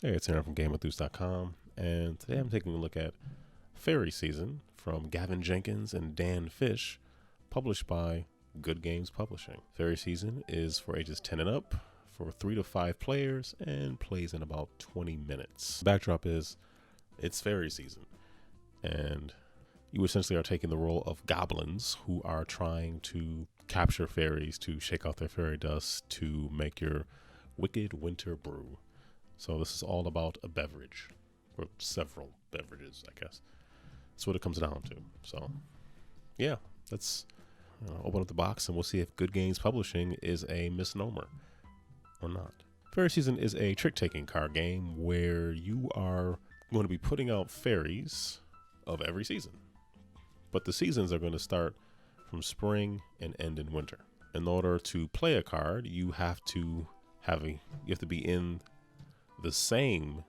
Hey, it's Aaron from GameEnthus.com, and today I'm taking a look at Fairy Season from Gavin, Jenkins, and Dan Fish, published by Good Games Publishing. Fairy Season is for ages 10 and up, for 3 to 5 players, and plays in about 20 minutes. The backdrop is, it's Fairy Season, and you essentially are taking the role of goblins who are trying to capture fairies to shake off their fairy dust to make your wicked winter brew. So this is all about a beverage, or several beverages, I guess. That's what it comes down to. So, yeah, let's open up the box and we'll see if Good Games Publishing is a misnomer or not. Fairy Season is a trick-taking card game where you are going to be putting out fairies of every season. But the seasons are going to start from spring and end in winter. In order to play a card, you have to be in the same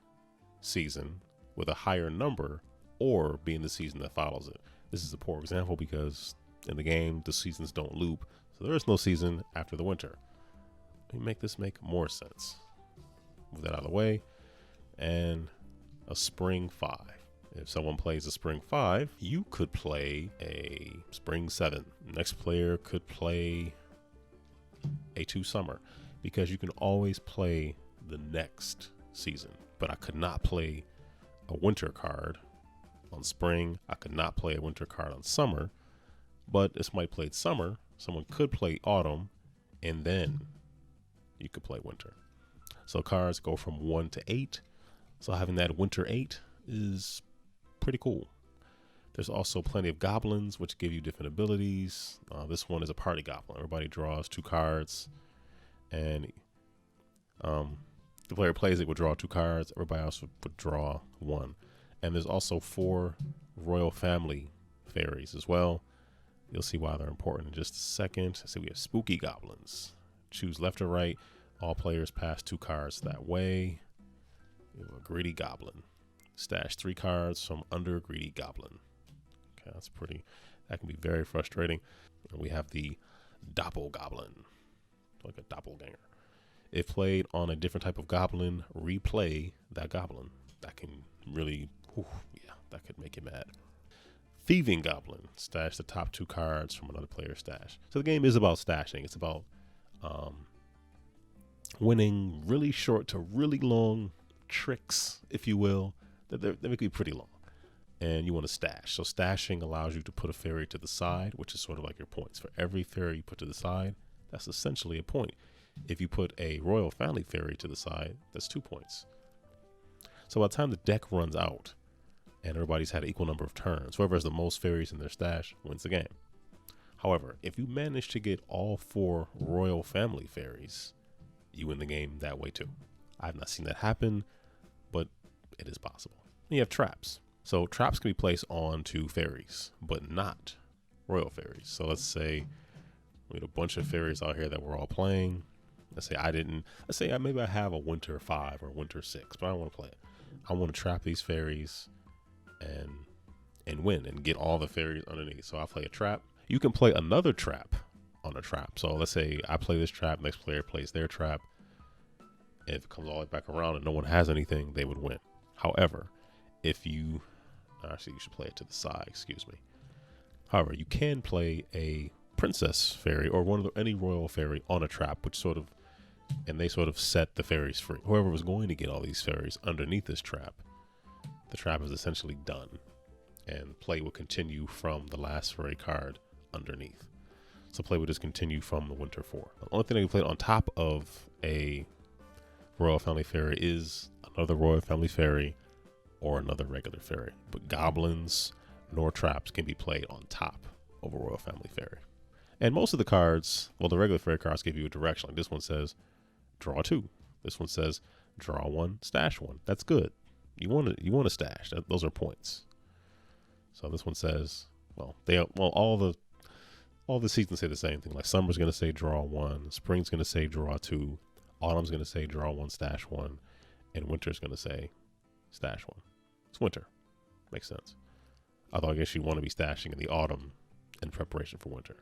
season with a higher number or be in the season that follows it. This is a poor example because in the game the seasons don't loop, so there is no season after the winter. Let me make this make more sense. Move that out of the way. And a spring 5. If someone plays a spring 5, you could play a spring 7. Next player could play a 2 summer, because you can always play the next season. But I could not play a winter card on spring. I could not play a winter card on summer. But if somebody played summer, someone could play autumn, and then you could play winter. So cards go from 1 to 8. So having that winter 8 is pretty cool. There's also plenty of goblins, which give you different abilities. This one is a party goblin. Everybody draws 2 cards, and the player plays it would draw 2 cards. Everybody else would draw 1. And there's also 4 royal family fairies as well. You'll see why they're important in just a second. So we have spooky goblins. Choose left or right. All players pass 2 cards that way. We have a greedy goblin. Stash 3 cards from under greedy goblin. Okay, that can be very frustrating. And we have the doppelgoblin, like a doppelganger. If played on a different type of goblin, replay that goblin. That can really, that could make you mad. Thieving goblin. Stash the top 2 cards from another player's stash. So the game is about stashing. It's about winning really short to really long tricks, if you will. They make it pretty long. And you want to stash. So stashing allows you to put a fairy to the side, which is sort of like your points. For every fairy you put to the side, that's essentially a point. If you put a royal family fairy to the side, that's 2 points. So by the time the deck runs out and everybody's had an equal number of turns, whoever has the most fairies in their stash wins the game. However, if you manage to get all 4 royal family fairies, you win the game that way too. I've not seen that happen, but it is possible. And you have traps. So traps can be placed onto fairies, but not royal fairies. So let's say we had a bunch of fairies out here that we're all playing. Let's say maybe I have a winter 5 or winter 6, but I don't want to play it. I want to trap these fairies and win and get all the fairies underneath. So I play a trap. You can play another trap on a trap. So let's say I play this trap, next player plays their trap. And if it comes all the way back around and no one has anything, they would win. However, you should play it to the side, excuse me. However, you can play a princess fairy or any royal fairy on a trap, and they sort of set the fairies free. Whoever was going to get all these fairies underneath this trap, the trap is essentially done, and play will continue from the last fairy card underneath. So play will just continue from the winter 4. The only thing that you play on top of a royal family fairy is another royal family fairy or another regular fairy. But goblins nor traps can be played on top of a royal family fairy. And most of the cards, the regular fairy cards give you a direction. Like this one says, draw 2. This one says, draw 1, stash 1. That's good. You want to stash. Those are points. So this one says, all the seasons say the same thing. Like summer's going to say draw 1, spring's going to say draw 2, autumn's going to say draw 1, stash 1, and winter's going to say stash 1. It's winter. Makes sense. Although I guess you want to be stashing in the autumn in preparation for winter.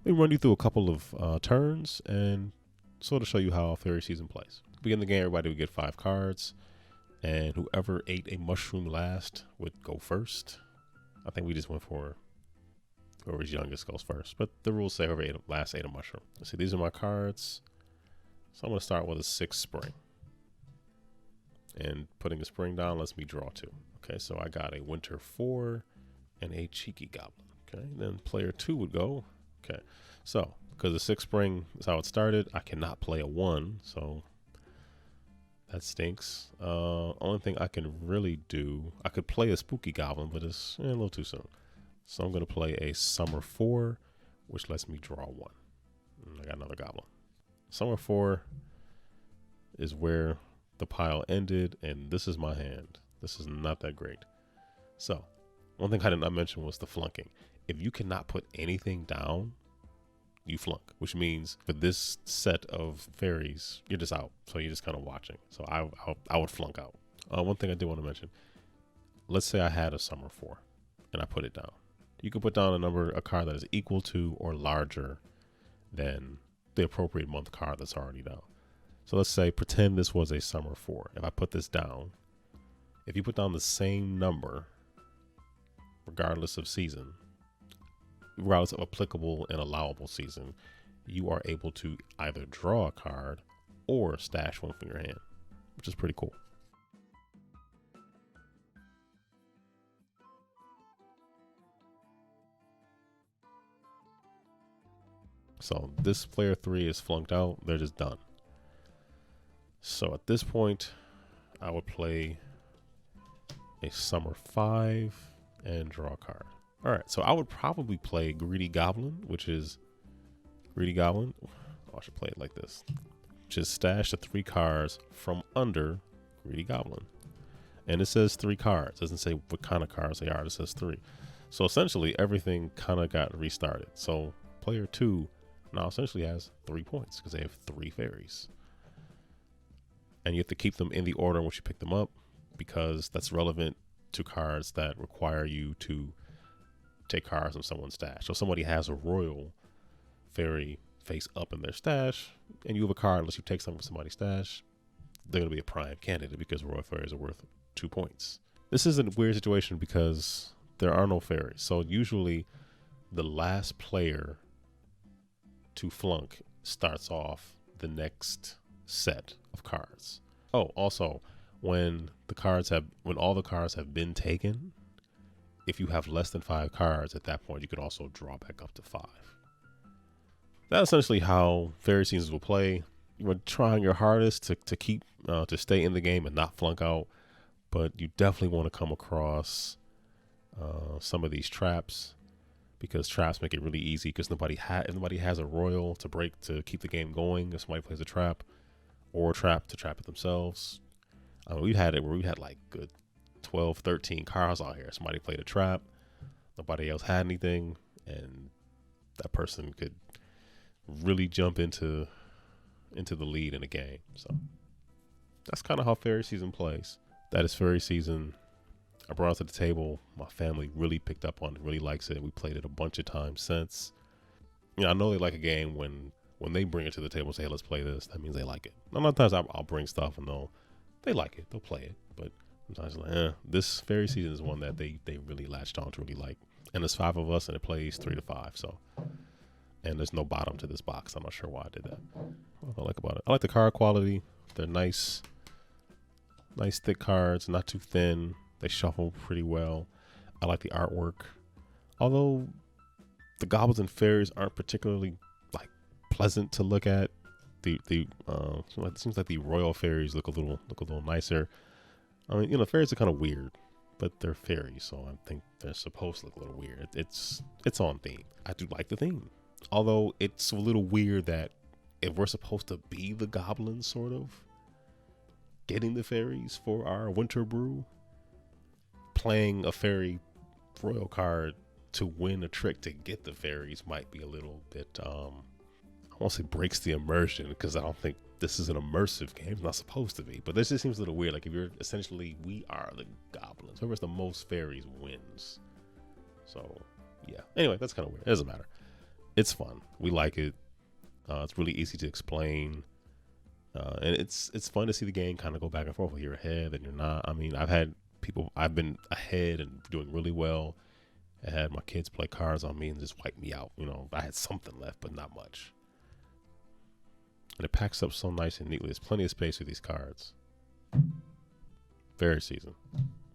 Let me run you through a couple of turns and sort of show you how Fairy Season plays. Begin the game, everybody would get 5 cards, and whoever ate a mushroom last would go first. I think we just went for whoever's youngest goes first, but the rules say whoever last ate a mushroom. Let's see, these are my cards. So I'm going to start with a 6 spring. And putting a spring down lets me draw 2. Okay, so I got a winter 4 and a cheeky goblin. Okay, then player 2 would go. Okay, so because the 6 spring is how it started, I cannot play a 1, so that stinks. Only thing I can really do, I could play a spooky goblin, but it's a little too soon. So I'm going to play a summer 4, which lets me draw 1. And I got another goblin. Summer 4 is where the pile ended, and this is my hand. This is not that great. So one thing I did not mention was the flunking. If you cannot put anything down, you flunk, which means for this set of fairies, you're just out. So you're just kind of watching. So I would flunk out. One thing I did want to mention, let's say I had a summer 4 and I put it down. You can put down a card that is equal to or larger than the appropriate month card that's already down. So let's say, pretend this was a summer 4. If I put this down, if you put down the same number, regardless of season, regardless of applicable and allowable season, you are able to either draw a card or stash one from your hand, which is pretty cool. So this player 3 is flunked out. They're just done. So at this point, I would play a summer 5 and draw a card. All right, so I would probably play Greedy Goblin, which is Greedy Goblin. Oh, I should play it like this. Just stash the 3 cards from under Greedy Goblin. And it says 3 cards. It doesn't say what kind of cards they are. It says 3. So essentially, everything kind of got restarted. So player 2 now essentially has 3 points because they have 3 fairies. And you have to keep them in the order in which you pick them up, because that's relevant to cards that require you to take cards from someone's stash. So if somebody has a royal fairy face up in their stash, and you have a card, unless you take something from somebody's stash, they're going to be a prime candidate because royal fairies are worth 2 points. This is a weird situation because there are no fairies. So usually the last player to flunk starts off the next set of cards. Oh, also, when all the cards have been taken, if you have less than 5 cards at that point, you could also draw back up to 5. That's essentially how fairy seasons will play. You're trying your hardest to keep to stay in the game and not flunk out, but you definitely want to come across some of these traps, because traps make it really easy. Because if nobody has a royal to break to keep the game going, if somebody plays a trap or a trap to trap it themselves. We had it where we had like good 12, 13 cards out here. Somebody played a trap, nobody else had anything, and that person could really jump into the lead in a game. So that's kind of how fairy season plays. That is fairy season. I brought it to the table. My family really picked up on it, really likes it. We played it a bunch of times since. I know they like a game when they bring it to the table and say, hey, let's play this. That means they like it. A lot of times I'll bring stuff and they like it. They'll play it. But sometimes like, this fairy season is one that they really latched on to really like. And there's 5 of us and it plays 3 to 5. So, and there's no bottom to this box. I'm not sure why I did that. What I like about it, I like the card quality. They're nice thick cards, not too thin. They shuffle pretty well. I like the artwork. Although the goblins and fairies aren't particularly like pleasant to look at. It seems like the royal fairies look a little nicer. I mean, fairies are kind of weird, but they're fairies, so I think they're supposed to look a little weird. It's on theme. I do like the theme. Although it's a little weird that if we're supposed to be the goblins, sort of, getting the fairies for our winter brew, playing a fairy royal card to win a trick to get the fairies might be a little bit, I won't say breaks the immersion, because I don't think this is an immersive game. It's not supposed to be, but this just seems a little weird. Like if you're essentially, we are the goblins. Whoever's the most fairies wins. So yeah, anyway, that's kind of weird. It doesn't matter. It's fun. We like it. It's really easy to explain. And it's fun to see the game kind of go back and forth. You're ahead and you're not. I mean, I've been ahead and doing really well. I had my kids play cards on me and just wipe me out. You know, I had something left, but not much. And it packs up so nice and neatly. There's plenty of space with these cards. Fairy season.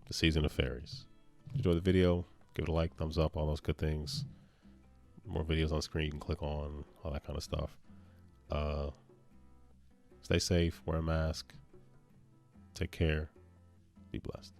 The season of fairies. Enjoy the video. Give it a like, thumbs up, all those good things. More videos on screen you can click on, all that kind of stuff. Stay safe, wear a mask, take care, be blessed.